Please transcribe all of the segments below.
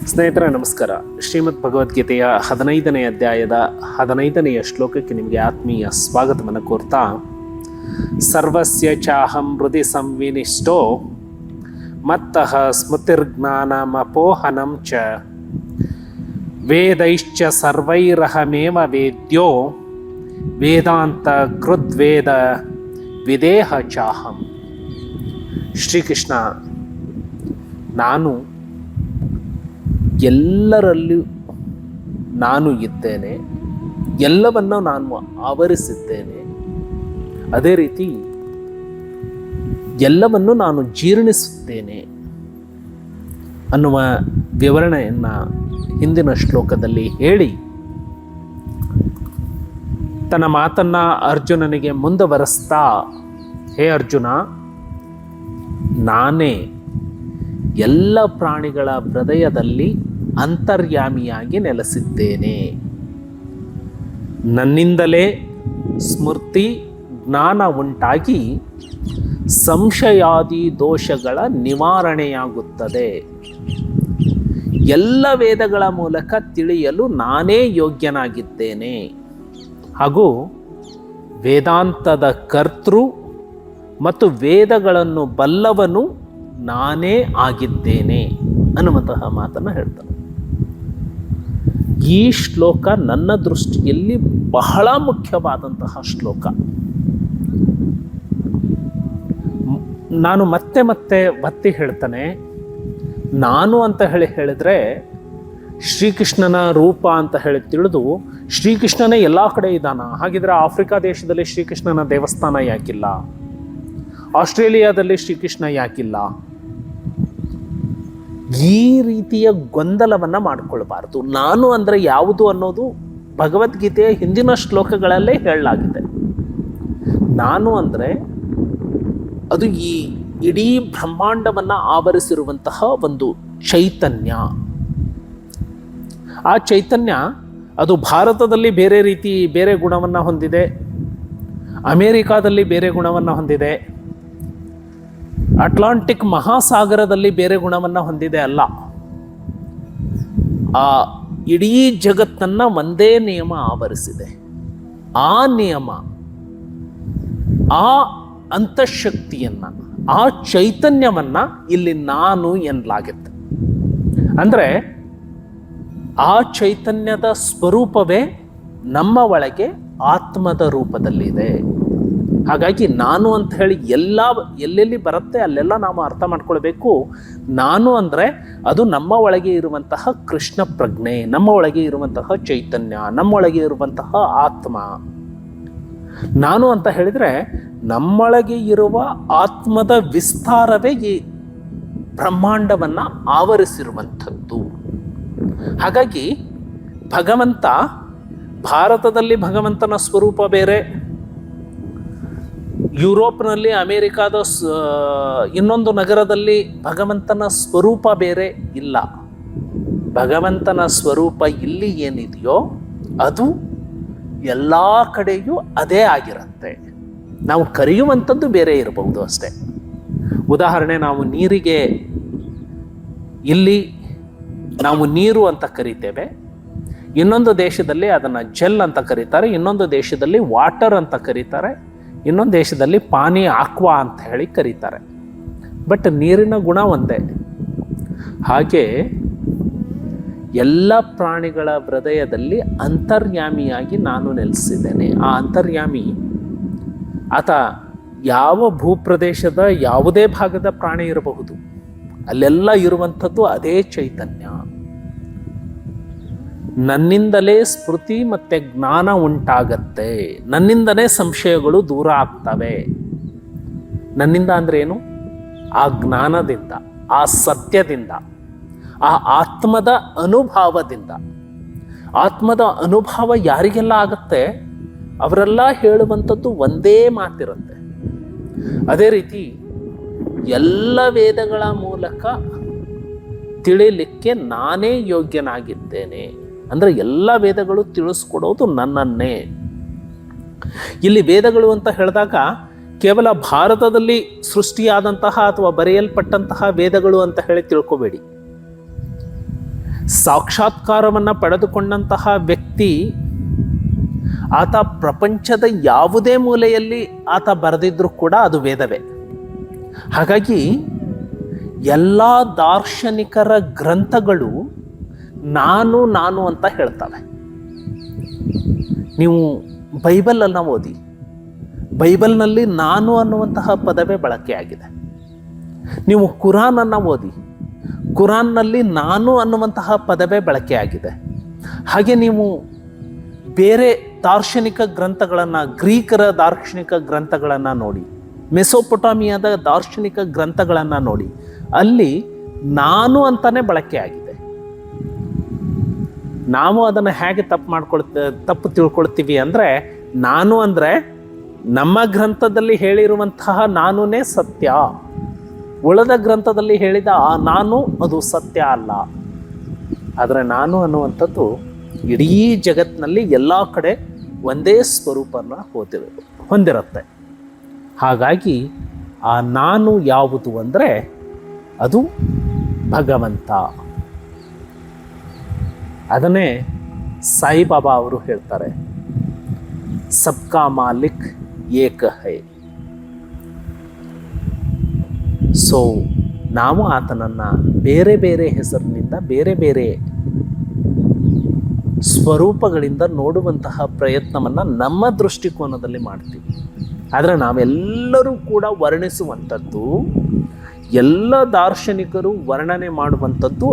ಸ್ನೇಹಿತರೆ ನಮಸ್ಕಾರ. ಶ್ರೀಮದ್ ಭಗವದ್ಗೀತೆಯ 15ನೇ ಅಧ್ಯಾಯದ 15ನೆಯ ಶ್ಲೋಕಕ್ಕೆ ನಿಮಗೆ ಆತ್ಮೀಯ ಸ್ವಾಗತವನ್ನು ಕೋರ್ತಾ, ಸರ್ವಸ್ಯ ಚಾಹಂ ಹೃದಯ ಸಂವಿನಿಷ್ಟೋ ಮತ್ತಃ ಸ್ಮೃತಿರ್ಜ್ಞಾನಮಪೋಹನಂ ಚ ವೇದೈಶ್ಚ ಸರ್ವೈರಹಮೇವ ವೇದ್ಯೋ ವೇದಾಂತ ಕೃದ್ವೇದ ವಿದೇಹ ಚಾಹಂ. ಶ್ರೀಕೃಷ್ಣ, ನಾನು ಎಲ್ಲರಲ್ಲೂ ನಾನು ಇದ್ದೇನೆ, ಎಲ್ಲವನ್ನು ನಾನು ಆವರಿಸಿದ್ದೇನೆ, ಅದೇ ರೀತಿ ಎಲ್ಲವನ್ನು ನಾನು ಜೀರ್ಣಿಸುತ್ತೇನೆ ಅನ್ನುವ ವಿವರಣೆಯನ್ನು ಹಿಂದಿನ ಶ್ಲೋಕದಲ್ಲಿ ಹೇಳಿ ತನ್ನ ಮಾತನ್ನು ಅರ್ಜುನನಿಗೆ ಮುಂದುವರೆಸ್ತಾ, ಹೇ ಅರ್ಜುನ, ನಾನೇ ಎಲ್ಲ ಪ್ರಾಣಿಗಳ ಹೃದಯದಲ್ಲಿ ಅಂತರ್ಯಾಮಿಯಾಗಿ ನೆಲೆಸಿದ್ದೇನೆ. ನನ್ನಿಂದಲೇ ಸ್ಮೃತಿ ಜ್ಞಾನ ಉಂಟಾಗಿ ಸಂಶಯಾದಿ ದೋಷಗಳ ನಿವಾರಣೆಯಾಗುತ್ತದೆ. ಎಲ್ಲ ವೇದಗಳ ಮೂಲಕ ತಿಳಿಯಲು ನಾನೇ ಯೋಗ್ಯನಾಗಿದ್ದೇನೆ ಹಾಗೂ ವೇದಾಂತದ ಕರ್ತೃ ಮತ್ತು ವೇದಗಳನ್ನು ಬಲ್ಲವನು ನಾನೇ ಆಗಿದ್ದೇನೆ ಅನ್ನುವಂತಹ ಮಾತನ್ನು ಹೇಳ್ತಾನೆ. ಈ ಶ್ಲೋಕ ನನ್ನ ದೃಷ್ಟಿಯಲ್ಲಿ ಬಹಳ ಮುಖ್ಯವಾದಂತಹ ಶ್ಲೋಕ. ನಾನು ಮತ್ತೆ ಮತ್ತೆ ಒತ್ತಿ ಹೇಳ್ತಾನೆ, ನಾನು ಅಂತ ಹೇಳಿದ್ರೆ ಶ್ರೀಕೃಷ್ಣನ ರೂಪ ಅಂತ ಹೇಳಿ ತಿಳಿದು ಶ್ರೀಕೃಷ್ಣನೇ ಎಲ್ಲ ಕಡೆ ಇದ್ದಾನ. ಹಾಗಿದ್ರೆ ಆಫ್ರಿಕಾ ದೇಶದಲ್ಲಿ ಶ್ರೀಕೃಷ್ಣನ ದೇವಸ್ಥಾನ ಯಾಕಿಲ್ಲ? ಆಸ್ಟ್ರೇಲಿಯಾದಲ್ಲಿ ಶ್ರೀಕೃಷ್ಣ ಯಾಕಿಲ್ಲ? ಈ ರೀತಿಯ ಗೊಂದಲವನ್ನು ಮಾಡಿಕೊಳ್ಬಾರ್ದು. ನಾನು ಅಂದರೆ ಯಾವುದು ಅನ್ನೋದು ಭಗವದ್ಗೀತೆಯ ಹಿಂದಿನ ಶ್ಲೋಕಗಳಲ್ಲೇ ಹೇಳಲಾಗಿದೆ. ನಾನು ಅಂದರೆ ಅದು ಈ ಇಡೀ ಬ್ರಹ್ಮಾಂಡವನ್ನು ಆವರಿಸಿರುವಂತಹ ಒಂದು ಚೈತನ್ಯ. ಆ ಚೈತನ್ಯ ಅದು ಭಾರತದಲ್ಲಿ ಬೇರೆ ಗುಣವನ್ನು ಹೊಂದಿದೆ, ಅಮೇರಿಕಾದಲ್ಲಿ ಬೇರೆ ಗುಣವನ್ನು ಹೊಂದಿದೆ, ಅಟ್ಲಾಂಟಿಕ್ ಮಹಾಸಾಗರದಲ್ಲಿ ಬೇರೆ ಗುಣವನ್ನು ಹೊಂದಿದೆ ಅಲ್ಲ. ಆ ಇಡೀ ಜಗತ್ತನ್ನು ಒಂದೇ ನಿಯಮ ಆವರಿಸಿದೆ. ಆ ನಿಯಮ, ಆ ಅಂತಃಶಕ್ತಿಯನ್ನು, ಆ ಚೈತನ್ಯವನ್ನು ಇಲ್ಲಿ ನಾನು ಎನ್ನಲಾಗುತ್ತೆ. ಅಂದರೆ ಆ ಚೈತನ್ಯದ ಸ್ವರೂಪವೇ ನಮ್ಮ ಒಳಗೆ ಆತ್ಮದ ರೂಪದಲ್ಲಿದೆ. ಹಾಗಾಗಿ ನಾನು ಅಂತ ಹೇಳಿ ಎಲ್ಲೆಲ್ಲಿ ಬರುತ್ತೆ ಅಲ್ಲೆಲ್ಲ ನಾವು ಅರ್ಥ ಮಾಡ್ಕೊಳ್ಬೇಕು. ನಾನು ಅಂದರೆ ಅದು ನಮ್ಮ ಒಳಗೆ ಇರುವಂತಹ ಕೃಷ್ಣ ಪ್ರಜ್ಞೆ, ನಮ್ಮ ಒಳಗೆ ಇರುವಂತಹ ಚೈತನ್ಯ, ನಮ್ಮೊಳಗೆ ಇರುವಂತಹ ಆತ್ಮ. ನಾನು ಅಂತ ಹೇಳಿದರೆ ನಮ್ಮೊಳಗೆ ಇರುವ ಆತ್ಮದ ವಿಸ್ತಾರವೇ ಈ ಬ್ರಹ್ಮಾಂಡವನ್ನು ಆವರಿಸಿರುವಂಥದ್ದು. ಹಾಗಾಗಿ ಭಗವಂತ, ಭಾರತದಲ್ಲಿ ಭಗವಂತನ ಸ್ವರೂಪ ಬೇರೆ, ಯುರೋಪ್ನಲ್ಲಿ ಅಮೇರಿಕಾದ ಇನ್ನೊಂದು ನಗರದಲ್ಲಿ ಭಗವಂತನ ಸ್ವರೂಪ ಬೇರೆ ಇಲ್ಲ. ಭಗವಂತನ ಸ್ವರೂಪ ಇಲ್ಲಿ ಏನಿದೆಯೋ ಅದು ಎಲ್ಲ ಕಡೆಯೂ ಅದೇ ಆಗಿರುತ್ತೆ. ನಾವು ಕರೆಯುವಂಥದ್ದು ಬೇರೆ ಇರಬಹುದು ಅಷ್ಟೇ. ಉದಾಹರಣೆ, ನಾವು ನೀರಿಗೆ ಇಲ್ಲಿ ನಾವು ನೀರು ಅಂತ ಕರಿತೇವೆ, ಇನ್ನೊಂದು ದೇಶದಲ್ಲಿ ಅದನ್ನು ಜೆಲ್ ಅಂತ ಕರೀತಾರೆ, ಇನ್ನೊಂದು ದೇಶದಲ್ಲಿ ವಾಟರ್ ಅಂತ ಕರೀತಾರೆ, ಇನ್ನೊಂದು ದೇಶದಲ್ಲಿ ಪಾನಿ ಆಕ್ವಾ ಅಂತ ಹೇಳಿ ಕರೀತಾರೆ. ಬಟ್ ನೀರಿನ ಗುಣ ಒಂದೇ. ಹಾಗೆ ಎಲ್ಲ ಪ್ರಾಣಿಗಳ ಹೃದಯದಲ್ಲಿ ಅಂತರ್ಯಾಮಿಯಾಗಿ ನಾನು ನೆಲೆಸಿದ್ದೇನೆ. ಆ ಅಂತರ್ಯಾಮಿ ಆತ ಯಾವ ಭೂಪ್ರದೇಶದ ಯಾವುದೇ ಭಾಗದ ಪ್ರಾಣಿ ಇರಬಹುದು, ಅಲ್ಲೆಲ್ಲ ಇರುವಂಥದ್ದು ಅದೇ ಚೈತನ್ಯ. ನನ್ನಿಂದಲೇ ಸ್ಮೃತಿ ಮತ್ತು ಜ್ಞಾನ ಉಂಟಾಗತ್ತೆ, ನನ್ನಿಂದಲೇ ಸಂಶಯಗಳು ದೂರ ಆಗ್ತವೆ. ನನ್ನಿಂದ ಅಂದರೆ ಏನು? ಆ ಜ್ಞಾನದಿಂದ, ಆ ಸತ್ಯದಿಂದ, ಆ ಆತ್ಮದ ಅನುಭವದಿಂದ. ಆತ್ಮದ ಅನುಭವ ಯಾರಿಗೆಲ್ಲ ಆಗತ್ತೆ ಅವರೆಲ್ಲ ಹೇಳುವಂಥದ್ದು ಒಂದೇ ಮಾತಿರುತ್ತೆ. ಅದೇ ರೀತಿ ಎಲ್ಲ ವೇದಗಳ ಮೂಲಕ ತಿಳಿಲಿಕ್ಕೆ ನಾನೇ ಯೋಗ್ಯನಾಗಿದ್ದೇನೆ. ಅಂದರೆ ಎಲ್ಲ ವೇದಗಳು ತಿಳಿಸ್ಕೊಡೋದು ನನ್ನನ್ನೇ. ಇಲ್ಲಿ ವೇದಗಳು ಅಂತ ಹೇಳಿದಾಗ ಕೇವಲ ಭಾರತದಲ್ಲಿ ಸೃಷ್ಟಿಯಾದಂತಹ ಅಥವಾ ಬರೆಯಲ್ಪಟ್ಟಂತಹ ವೇದಗಳು ಅಂತ ಹೇಳಿ ತಿಳ್ಕೊಬೇಡಿ. ಸಾಕ್ಷಾತ್ಕಾರವನ್ನು ಪಡೆದುಕೊಂಡಂತಹ ವ್ಯಕ್ತಿ ಆತ ಪ್ರಪಂಚದ ಯಾವುದೇ ಮೂಲೆಯಲ್ಲಿ ಆತ ಬರೆದಿದ್ರೂ ಕೂಡ ಅದು ವೇದವೇ. ಹಾಗಾಗಿ ಎಲ್ಲ ದಾರ್ಶನಿಕರ ಗ್ರಂಥಗಳು ನಾನು ನಾನು ಅಂತ ಹೇಳ್ತವೆ. ನೀವು ಬೈಬಲನ್ನು ಓದಿ, ಬೈಬಲ್ನಲ್ಲಿ ನಾನು ಅನ್ನುವಂತಹ ಪದವೇ ಬಳಕೆಯಾಗಿದೆ. ನೀವು ಕುರಾನನ್ನು ಓದಿ, ಕುರಾನ್ನಲ್ಲಿ ನಾನು ಅನ್ನುವಂತಹ ಪದವೇ ಬಳಕೆಯಾಗಿದೆ. ಹಾಗೆ ನೀವು ಬೇರೆ ದಾರ್ಶನಿಕ ಗ್ರಂಥಗಳನ್ನು, ಗ್ರೀಕರ ದಾರ್ಶನಿಕ ಗ್ರಂಥಗಳನ್ನು ನೋಡಿ, ಮೆಸೊಪೊಟಾಮಿಯಾದ ದಾರ್ಶನಿಕ ಗ್ರಂಥಗಳನ್ನು ನೋಡಿ, ಅಲ್ಲಿ ನಾನು ಅಂತಾನೆ ಬಳಕೆಯಾಗಿದೆ. ನಾವು ಅದನ್ನು ಹೇಗೆ ತಪ್ಪು ತಿಳ್ಕೊಳ್ತೀವಿ ಅಂದರೆ, ನಾನು ಅಂದರೆ ನಮ್ಮ ಗ್ರಂಥದಲ್ಲಿ ಹೇಳಿರುವಂತಹ ನಾನುನೇ ಸತ್ಯ, ಉಳಿದ ಗ್ರಂಥದಲ್ಲಿ ಹೇಳಿದ ಆ ನಾನು ಅದು ಸತ್ಯ ಅಲ್ಲ. ಆದರೆ ನಾನು ಅನ್ನುವಂಥದ್ದು ಇಡೀ ಜಗತ್ತಿನಲ್ಲಿ ಎಲ್ಲ ಕಡೆ ಒಂದೇ ಸ್ವರೂಪನ ಹೊಂದಿರುತ್ತೆ. ಹಾಗಾಗಿ ಆ ನಾನು ಯಾವುದು ಅಂದರೆ ಅದು ಭಗವಂತ. ಅದನ್ನೇ ಸಾಯಿಬಾಬಾ ಅವರು ಹೇಳ್ತಾರೆ, ಸಬ್ಕಾ ಮಾಲಿಕ್ ಏಕ ಹೈ. ಸೊ ನಾವು ಆತನನ್ನು ಬೇರೆ ಬೇರೆ ಹೆಸರಿನಿಂದ, ಬೇರೆ ಬೇರೆ ಸ್ವರೂಪಗಳಿಂದ ನೋಡುವಂತಹ ಪ್ರಯತ್ನವನ್ನು ನಮ್ಮ ದೃಷ್ಟಿಕೋನದಲ್ಲಿ ಮಾಡ್ತೀವಿ. ಆದರೆ ನಾವೆಲ್ಲರೂ ಕೂಡ ವರ್ಣಿಸುವಂಥದ್ದು, ಎಲ್ಲ ದಾರ್ಶನಿಕರು ವರ್ಣನೆ ಮಾಡುವಂಥದ್ದು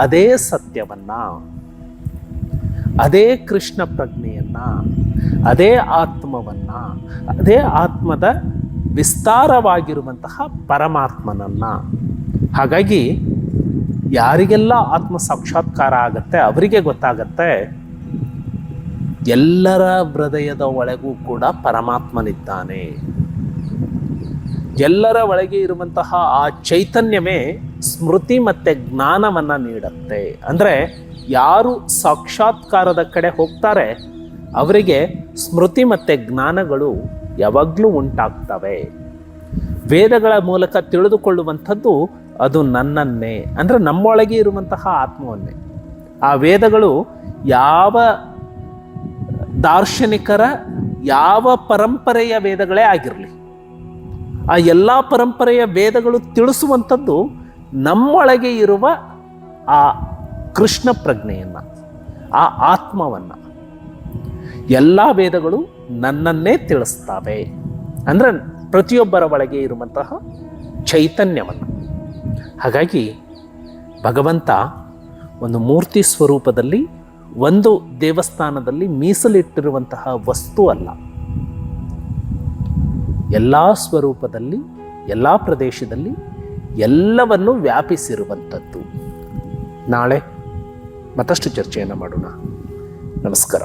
ಅದೇ ಸತ್ಯವನ್ನು, ಅದೇ ಕೃಷ್ಣ ಪ್ರಜ್ಞೆಯನ್ನು, ಅದೇ ಆತ್ಮವನ್ನು, ಅದೇ ಆತ್ಮದ ವಿಸ್ತಾರವಾಗಿರುವಂತಹ ಪರಮಾತ್ಮನನ್ನು. ಹಾಗಾಗಿ ಯಾರಿಗೆಲ್ಲ ಆತ್ಮ ಸಾಕ್ಷಾತ್ಕಾರ ಆಗತ್ತೆ ಅವರಿಗೆ ಗೊತ್ತಾಗತ್ತೆ ಎಲ್ಲರ ಹೃದಯದ ಒಳಗೂ ಕೂಡ ಪರಮಾತ್ಮನಿದ್ದಾನೆ. ಎಲ್ಲರ ಒಳಗೆ ಇರುವಂತಹ ಆ ಚೈತನ್ಯವೇ ಸ್ಮೃತಿ ಮತ್ತು ಜ್ಞಾನವನ್ನು ನೀಡುತ್ತೆ. ಅಂದರೆ ಯಾರು ಸಾಕ್ಷಾತ್ಕಾರದ ಕಡೆ ಹೋಗ್ತಾರೆ ಅವರಿಗೆ ಸ್ಮೃತಿ ಮತ್ತು ಜ್ಞಾನಗಳು ಯಾವಾಗಲೂ ಉಂಟಾಗ್ತವೆ. ವೇದಗಳ ಮೂಲಕ ತಿಳಿದುಕೊಳ್ಳುವಂಥದ್ದು ಅದು ನನ್ನನ್ನೇ, ಅಂದರೆ ನಮ್ಮೊಳಗೆ ಇರುವಂತಹ ಆತ್ಮವನ್ನೇ. ಆ ವೇದಗಳು ಯಾವ ದಾರ್ಶನಿಕರ ಯಾವ ಪರಂಪರೆಯ ವೇದಗಳೇ ಆಗಿರಲಿ, ಆ ಎಲ್ಲ ಪರಂಪರೆಯ ವೇದಗಳು ತಿಳಿಸುವಂಥದ್ದು ನಮ್ಮೊಳಗೆ ಇರುವ ಆ ಕೃಷ್ಣ ಪ್ರಜ್ಞೆಯನ್ನು, ಆ ಆತ್ಮವನ್ನು. ಎಲ್ಲ ವೇದಗಳು ನನ್ನನ್ನೇ ತಿಳಿಸ್ತವೆ, ಅಂದರೆ ಪ್ರತಿಯೊಬ್ಬರ ಒಳಗೆ ಇರುವಂತಹ ಚೈತನ್ಯವನ್ನು. ಹಾಗಾಗಿ ಭಗವಂತ ಒಂದು ಮೂರ್ತಿ ಸ್ವರೂಪದಲ್ಲಿ, ಒಂದು ದೇವಸ್ಥಾನದಲ್ಲಿ ಮೀಸಲಿಟ್ಟಿರುವಂತಹ ವಸ್ತು ಅಲ್ಲ. ಎಲ್ಲ ಸ್ವರೂಪದಲ್ಲಿ, ಎಲ್ಲ ಪ್ರದೇಶದಲ್ಲಿ ಎಲ್ಲವನ್ನು ವ್ಯಾಪಿಸಿರುವಂಥದ್ದು. ನಾಳೆ ಮತ್ತಷ್ಟು ಚರ್ಚೆಯನ್ನು ಮಾಡೋಣ. ನಮಸ್ಕಾರ.